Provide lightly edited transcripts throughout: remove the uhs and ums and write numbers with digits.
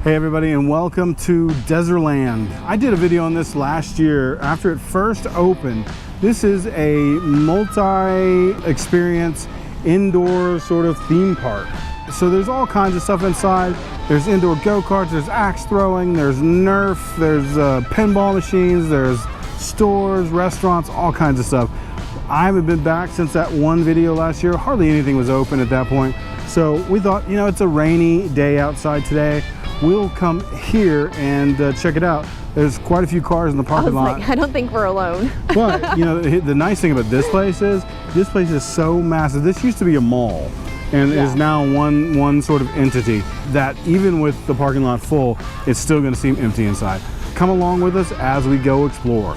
Hey everybody, and welcome to Dezerland. I did a video on this last year after it first opened. This is a multi-experience indoor sort of theme park. So there's all kinds of stuff inside. There's indoor go-karts, there's axe throwing, there's Nerf, there's pinball machines, there's stores, restaurants, all kinds of stuff. I haven't been back since that one video last year. Hardly anything was open at that point. So we thought, you know, it's a rainy day outside today. We'll come here and check it out. There's quite a few cars in the parking lot. I don't think we're alone. But, you know, the nice thing about this place is so massive. This used to be a mall and is now one sort of entity that even with the parking lot full, it's still going to seem empty inside. Come along with us as we go explore.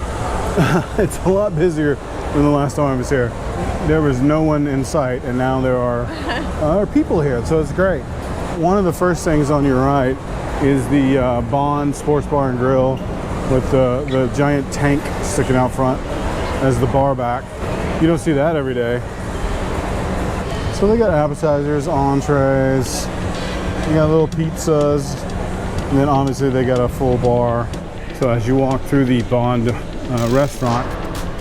It's a lot busier than the last time I was here. There was no one in sight, and now there are people here, so it's great. One of the first things on your right is the Bond Sports Bar and Grill with the giant tank sticking out front as the bar back. You don't see that every day. So they got appetizers, entrees, they got little pizzas, and then obviously they got a full bar. So as you walk through the Bond restaurant,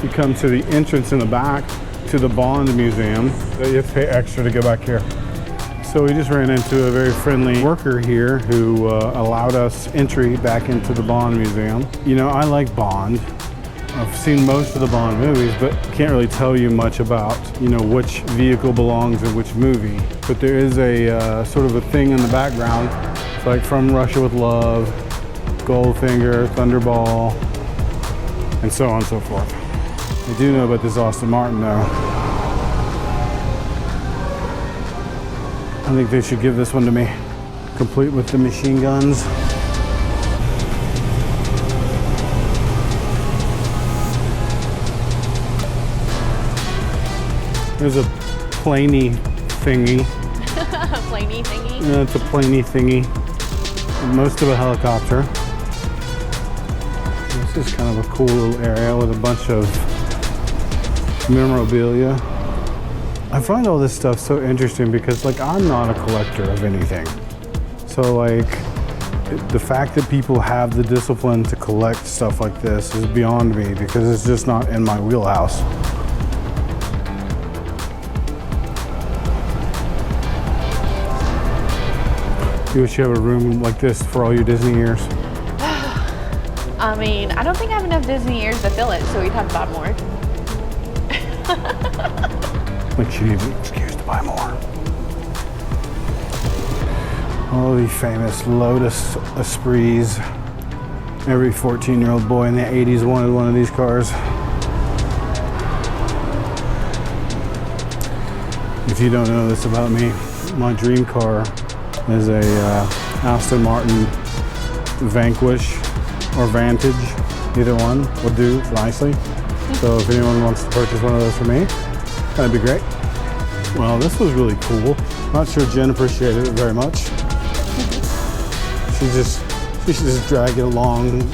you come to the entrance in the back to the Bond Museum. You have to pay extra to go back here. So we just ran into a very friendly worker here who allowed us entry back into the Bond Museum. You know, I like Bond. I've seen most of the Bond movies, but can't really tell you much about, you know, which vehicle belongs in which movie. But there is a sort of a thing in the background. It's like From Russia with Love, Goldfinger, Thunderball, and so on and so forth. I do know about this Aston Martin though. I think they should give this one to me, complete with the machine guns. There's a planey thingy. Planey thingy? Yeah, it's a planey thingy. Most of a helicopter. This is kind of a cool little area with a bunch of memorabilia. I find all this stuff so interesting because, like, I'm not a collector of anything. So, like, the fact that people have the discipline to collect stuff like this is beyond me because it's just not in my wheelhouse. You wish you have a room like this for all your Disney years? I mean, I don't think I have enough Disney years to fill it, so we'd have to buy more. Like she needs an excuse to buy more. All the famous Lotus Esprits. Every 14-year-old boy in the 80s wanted one of these cars. If you don't know this about me, my dream car is a Aston Martin Vanquish or Vantage. Either one will do nicely. So if anyone wants to purchase one of those for me, that'd be great. Well, this was really cool. Not sure Jen appreciated it very much. She should just drag it along.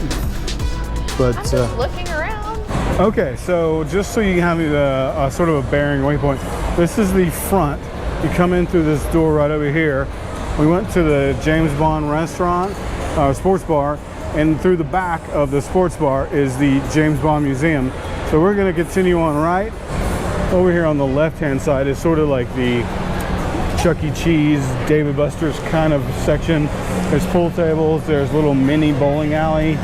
But I'm just looking around. Okay, so just so you have a sort of a bearing waypoint, this is the front. You come in through this door right over here. We went to the James Bond restaurant, sports bar, and through the back of the sports bar is the James Bond Museum. So we're going to continue on right. Over here on the left-hand side is sort of like the Chuck E. Cheese, David Buster's kind of section. There's pool tables, there's a little mini bowling alley,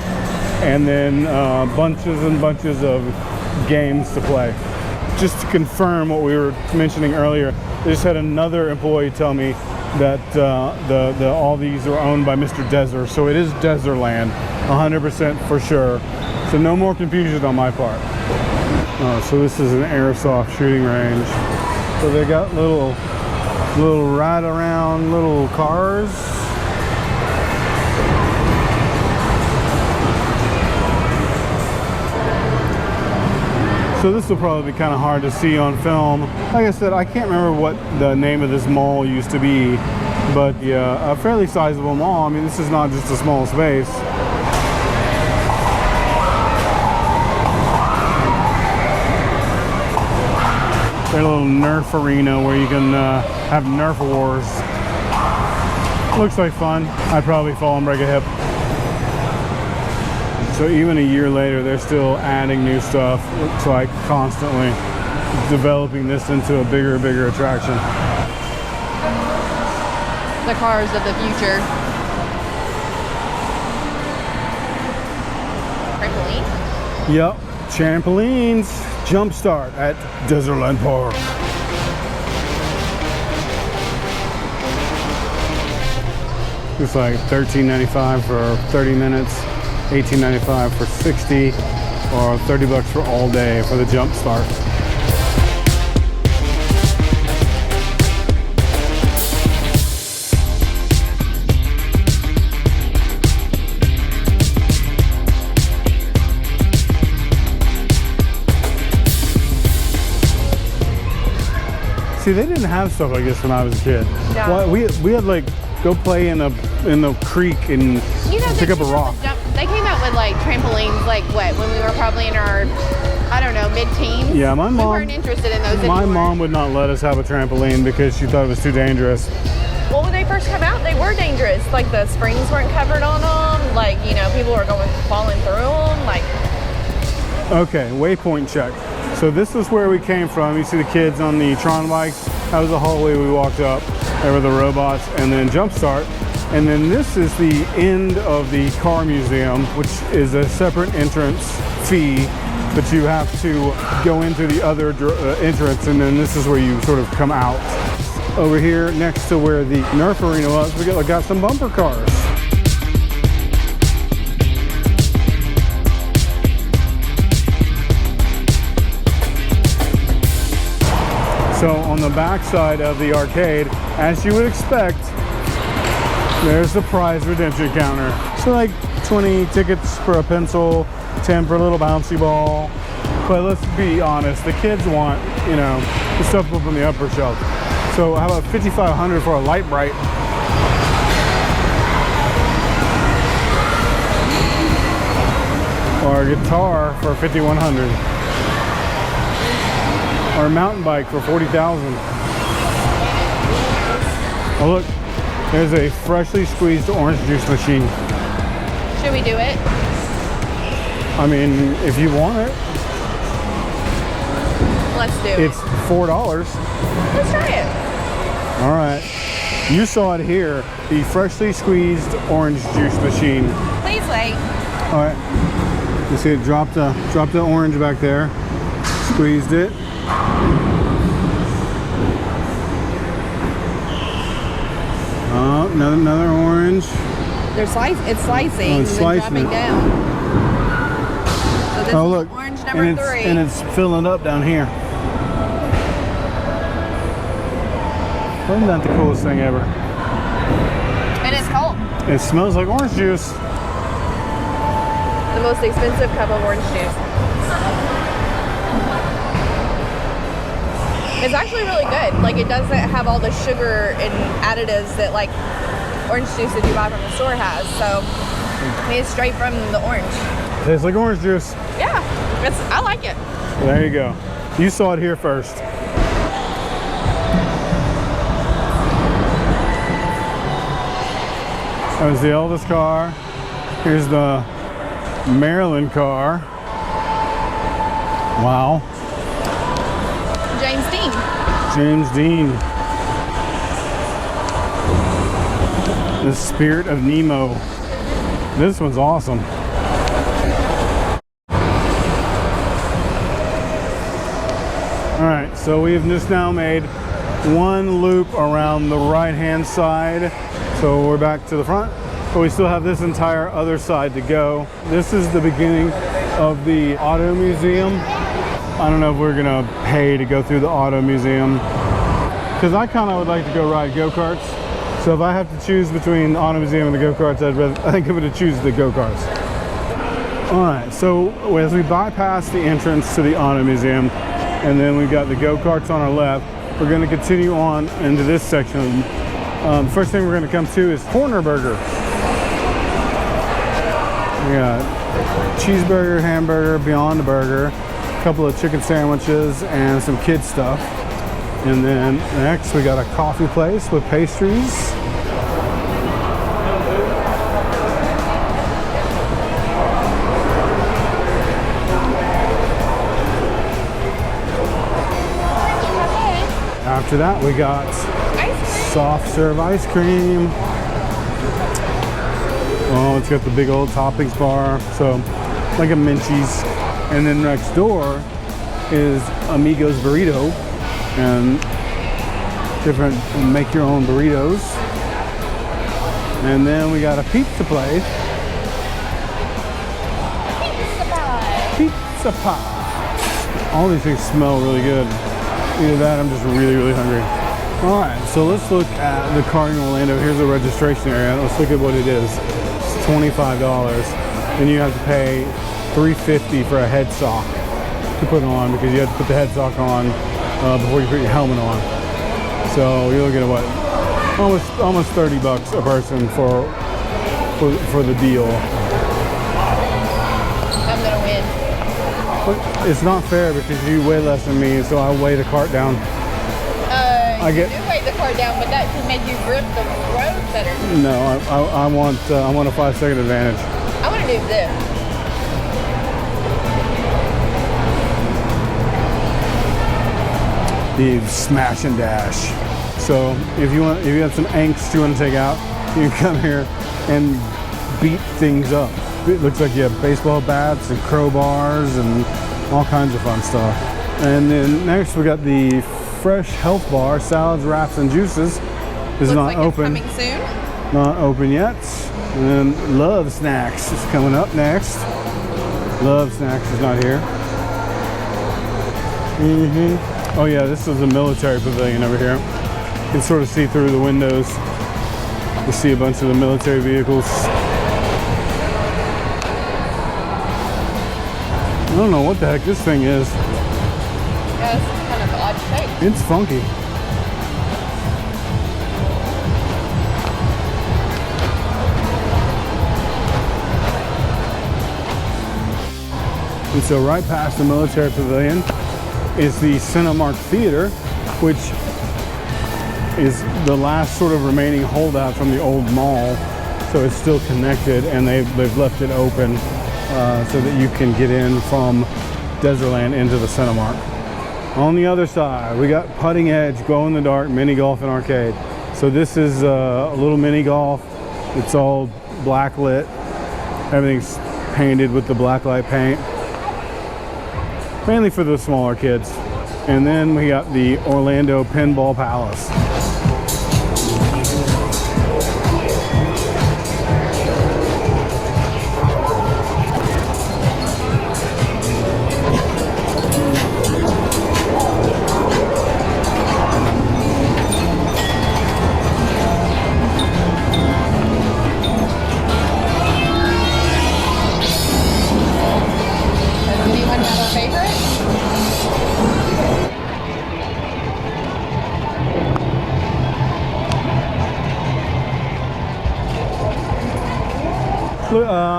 and then bunches and bunches of games to play. Just to confirm what we were mentioning earlier, I just had another employee tell me that all these are owned by Mr. Dezer, so it is Dezerland, 100% for sure. So no more confusion on my part. So this is an airsoft shooting range. So they got little ride around little cars. So this will probably be kind of hard to see on film. Like I said, I can't remember what the name of this mall used to be, but yeah, a fairly sizable mall. I mean, this is not just a small space. There's a little Nerf arena where you can have Nerf wars. Looks like fun. I'd probably fall and break a hip. So even a year later, they're still adding new stuff. Looks like constantly developing this into a bigger and bigger attraction. The cars of the future. Trampoline? Yep, trampolines, jumpstart at Dezerland Park. It's like $13.95 for 30 minutes, $18.95 for 60, or 30 bucks for all day for the jumpstart. See, they didn't have stuff like this when I was a kid. Yeah. Well, we had like go play in the creek and pick up a rock. They came out with like trampolines, like what, when we were probably in our, I don't know, mid-teens? Yeah, my mom. We weren't interested in those My anymore. mom would not let us have a trampoline because she thought it was too dangerous. Well, when they first came out, they were dangerous. Like the springs weren't covered on them. Like, you know, people were falling through them. Like. Okay, waypoint check. So this is where we came from. You see the kids on the Tron bikes. That was the hallway we walked up. There were the robots and then Jumpstart. And then this is the end of the car museum, which is a separate entrance fee, but you have to go into the other entrance, and then this is where you sort of come out. Over here, next to where the Nerf arena was, we got some bumper cars. So on the back side of the arcade, as you would expect, there's the prize redemption counter. So like 20 tickets for a pencil, 10 for a little bouncy ball. But let's be honest, the kids want, you know, the stuff up on the upper shelf. So how about $5,500 for a light bright? Or a guitar for $5,100. Or a mountain bike for $40,000. Oh look, there's a freshly squeezed orange juice machine. Should we do it? I mean, if you want it. Let's do it. It's $4. Let's try it. All right. You saw it here, the freshly squeezed orange juice machine. Please wait. All right. You see it dropped the orange back there. Squeezed it. Oh, another orange. It's slicing Oh, it's and slicing then dropping it. down. So this Oh is look, orange number 3. and it's filling up down here. Isn't that the coolest thing ever? And it's cold. It smells like orange juice. The most expensive cup of orange juice. It's actually really good. Like, it doesn't have all the sugar and additives that like orange juice that you buy from the store has. So it's straight from the orange. Tastes like orange juice. Yeah, I like it. There you go. You saw it here first. That was the Elvis car. Here's the Maryland car. Wow. James Dean. James Dean. The Spirit of Nemo. This one's awesome. All right, so we've just now made one loop around the right-hand side. So we're back to the front, but we still have this entire other side to go. This is the beginning of the auto museum. I don't know if we're gonna pay to go through the auto museum, because I kind of would like to go ride go-karts. So if I have to choose between the auto museum and the go-karts, I think I'm gonna choose the go-karts. All right, so as we bypass the entrance to the auto museum, and then we've got the go-karts on our left, we're gonna continue on into this section. First thing we're gonna come to is Corner Burger. We got cheeseburger, hamburger, Beyond Burger, a couple of chicken sandwiches, and some kid stuff. And then next we got a coffee place with pastries. After that, we got soft serve ice cream. Oh, it's got the big old toppings bar, so like a Minchie's. And then next door is Amigos Burrito, and different make your own burritos. And then we got a pizza place. Pizza pie. All these things smell really good. Either that, I'm just really hungry. All right, so let's look at the car in Orlando. Here's the registration area. Let's look at what it is. It's $25. Then you have to pay $3.50 for a head sock to put on, because you have to put the head sock on before you put your helmet on. So you're looking at what? Almost 30 bucks a person for the deal. I'm gonna win. But it's not fair because you weigh less than me, so I weigh the cart down. You do weigh the car down, but that can make you grip the road better. No, I want a 5-second advantage. I want to do this. The smash and dash. So if you have some angst you want to take out, you can come here and beat things up. It looks like you have baseball bats and crowbars and all kinds of fun stuff. And then next we got the fresh health bar, salads, wraps, and juices. Is not like open. It's coming soon. Not open yet. And then Love Snacks is coming up next. Love Snacks is not here. Oh yeah, this is the military pavilion over here. You can sort of see through the windows. You see a bunch of the military vehicles. I don't know what the heck this thing is. Yeah, it's kind of odd shape. It's funky. And so right past the military pavilion is the Cinemark Theater, which is the last sort of remaining holdout from the old mall. So it's still connected, and they've left it open so that you can get in from Dezerland into the Cinemark. On the other side, we got Putting Edge, Glow in the Dark, Mini Golf and Arcade. So this is a little mini golf. It's all black lit. Everything's painted with the black light paint. Mainly for the smaller kids. And then we got the Orlando Pinball Palace.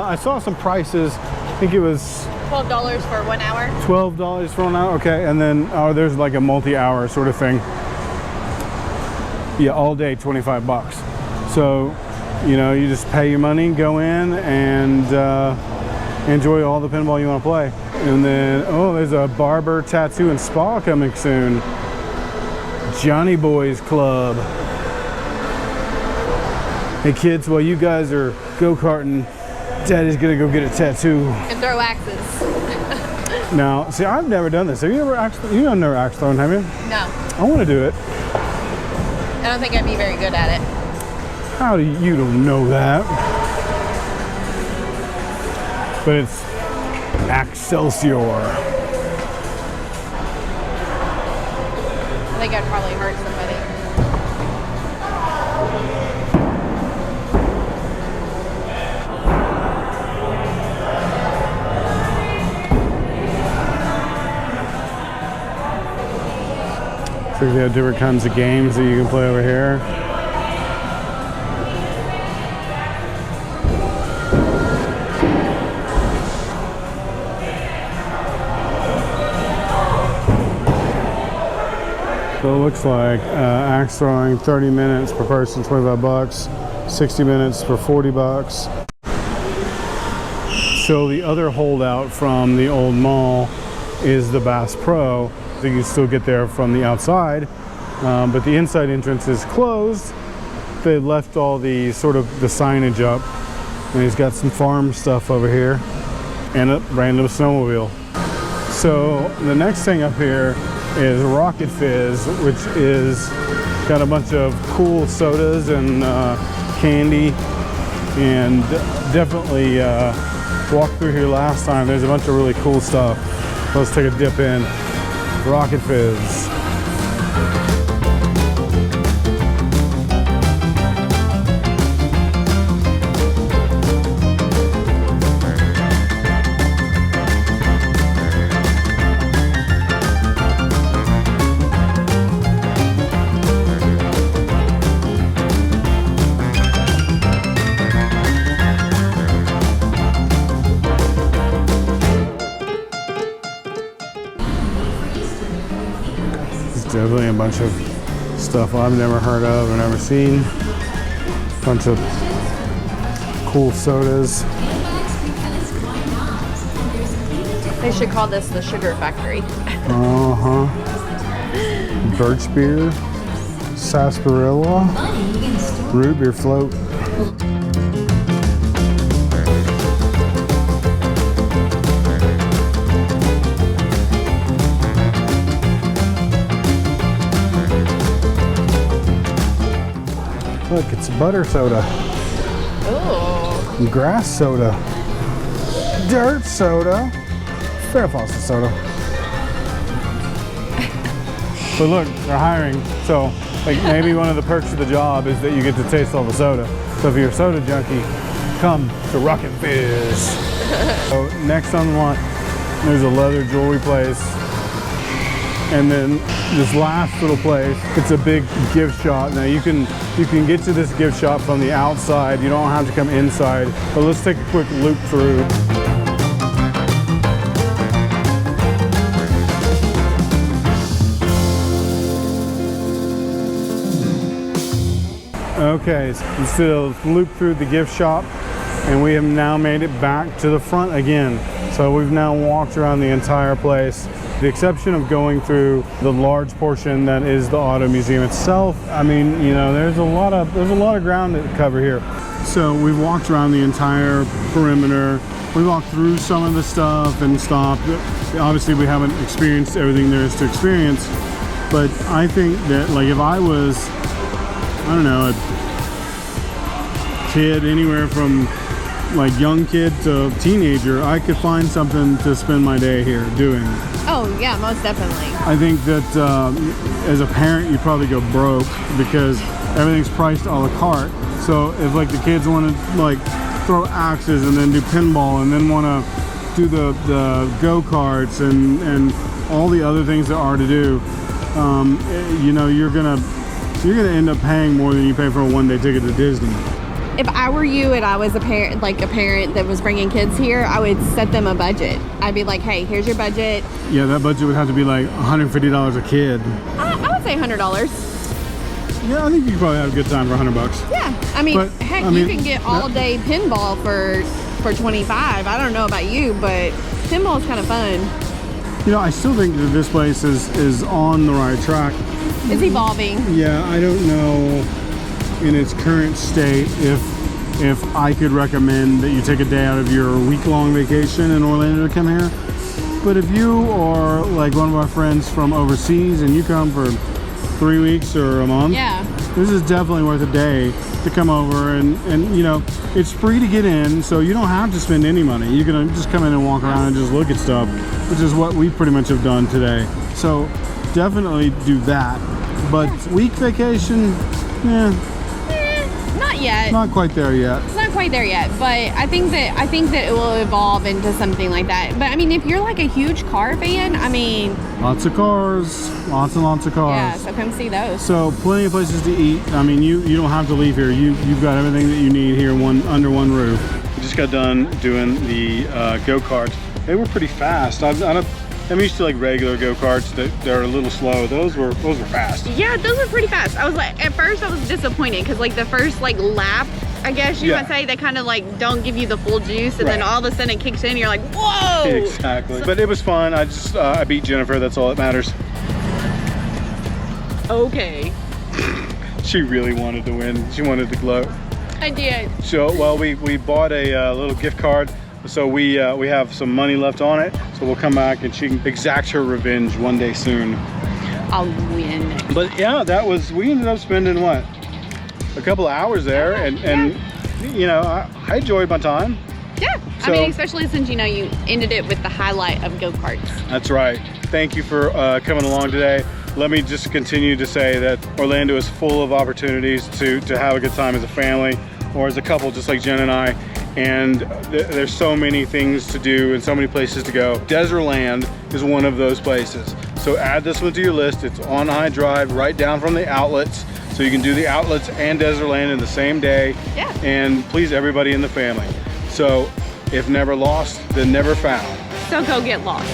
I saw some prices. I think it was $12 for 1 hour. $12 for 1 hour. Okay, and then there's like a multi-hour sort of thing. Yeah, all day, 25 bucks. So, you know, you just pay your money, go in, and enjoy all the pinball you want to play. And then, oh, there's a barber, tattoo, and spa coming soon. Johnny Boys Club. Hey kids, while you guys are go-karting, Daddy's gonna go get a tattoo. And throw axes. Now, see, I've never done this. Have you ever you've never axe thrown, have you? No. I want to do it. I don't think I'd be very good at it. How do you don't know that? But it's Excelsior. I think I'd probably hurt somebody. So they have different kinds of games that you can play over here. So it looks like axe throwing, 30 minutes per person, 25 bucks, 60 minutes for 40 bucks. So the other holdout from the old mall is the Bass Pro. So you can still get there from the outside, but the inside entrance is closed. They left all the sort of the signage up, and he's got some farm stuff over here and a random snowmobile. So the next thing up here is Rocket Fizz, which is got a bunch of cool sodas and candy, and definitely walked through here last time. There's a bunch of really cool stuff. Let's take a dip in. Rocket Fizz. Definitely a bunch of stuff I've never heard of or never seen. Bunch of cool sodas. They should call this the Sugar Factory. Birch beer, sarsaparilla, root beer float. Look, it's butter soda. Ooh. Grass soda. Dirt soda. Fair faucet soda. But look, they're hiring. So, like, maybe one of the perks of the job is that you get to taste all the soda. So if you're a soda junkie, come to Rocket Fizz. So next on the line, there's a leather jewelry place. And then this last little place, it's a big gift shop. Now you can get to this gift shop from the outside. You don't have to come inside. But let's take a quick loop through. Okay, so let's do a loop through the gift shop, and we have now made it back to the front again. So we've now walked around the entire place. The exception of going through the large portion that is the auto museum itself. I mean, you know, there's a lot of ground to cover here. So we've walked around the entire perimeter. We walked through some of the stuff and stopped. Obviously, we haven't experienced everything there is to experience, but I think that, like, if I was, I don't know, a kid anywhere from like young kid to teenager, I could find something to spend my day here doing. Oh yeah, most definitely. I think that as a parent, you probably go broke because everything's priced a la carte. So if like the kids want to like throw axes and then do pinball and then want to do the go-karts and all the other things there are to do, you know, you're gonna end up paying more than you pay for a one-day ticket to Disney. If I were you and I was a parent, like a parent that was bringing kids here, I would set them a budget. I'd be like, hey, here's your budget. Yeah, that budget would have to be like $150 a kid. I would say $100. Yeah, I think you could probably have a good time for $100. Yeah, I mean, but, heck, I mean, you can get all day pinball for $25. I don't know about you, but pinball is kind of fun. You know, I still think that this place is on the right track. It's evolving. Yeah, I don't know in its current state if I could recommend that you take a day out of your week-long vacation in Orlando to come here. But if you are like one of our friends from overseas and you come for 3 weeks or a month, yeah, this is definitely worth a day to come over, and you know, it's free to get in, so you don't have to spend any money. You can just come in and walk around and just look at stuff, which is what we pretty much have done today. So definitely do that. But week vacation, not yet. Not quite there yet. It's not quite there yet, but I think that it will evolve into something like that. But I mean, if you're like a huge car fan, I mean, lots of cars, lots and lots of cars. Yeah, so come see those. So plenty of places to eat. I mean, you don't have to leave here. You've got everything that you need here under one roof. We just got done doing the go-karts. They were pretty fast. I'm used to like regular go-karts that are a little slow. Those were fast. Yeah, those were pretty fast. I was like, at first I was disappointed because like the first like lap, I guess you would say, they kind of like don't give you the full juice, and then all of a sudden it kicks in and you're like, whoa! Exactly. But it was fun. I beat Jennifer, that's all that matters. Okay. She really wanted to win. She wanted to gloat. I did. So, well, we bought a little gift card. So we have some money left on it. So we'll come back and she can exact her revenge one day soon. I'll win. But yeah, we ended up spending what? A couple of hours there, and you know, I enjoyed my time. Yeah, So, I mean, especially since, you know, you ended it with the highlight of go-karts. That's right. Thank you for coming along today. Let me just continue to say that Orlando is full of opportunities to have a good time as a family or as a couple, just like Jen and I. And there's so many things to do and so many places to go. Dezerland is one of those places. So add this one to your list. It's on iDrive, right down from the outlets. So you can do the outlets and Dezerland in the same day. Yeah. And please everybody in the family. So if never lost, then never found. So go get lost.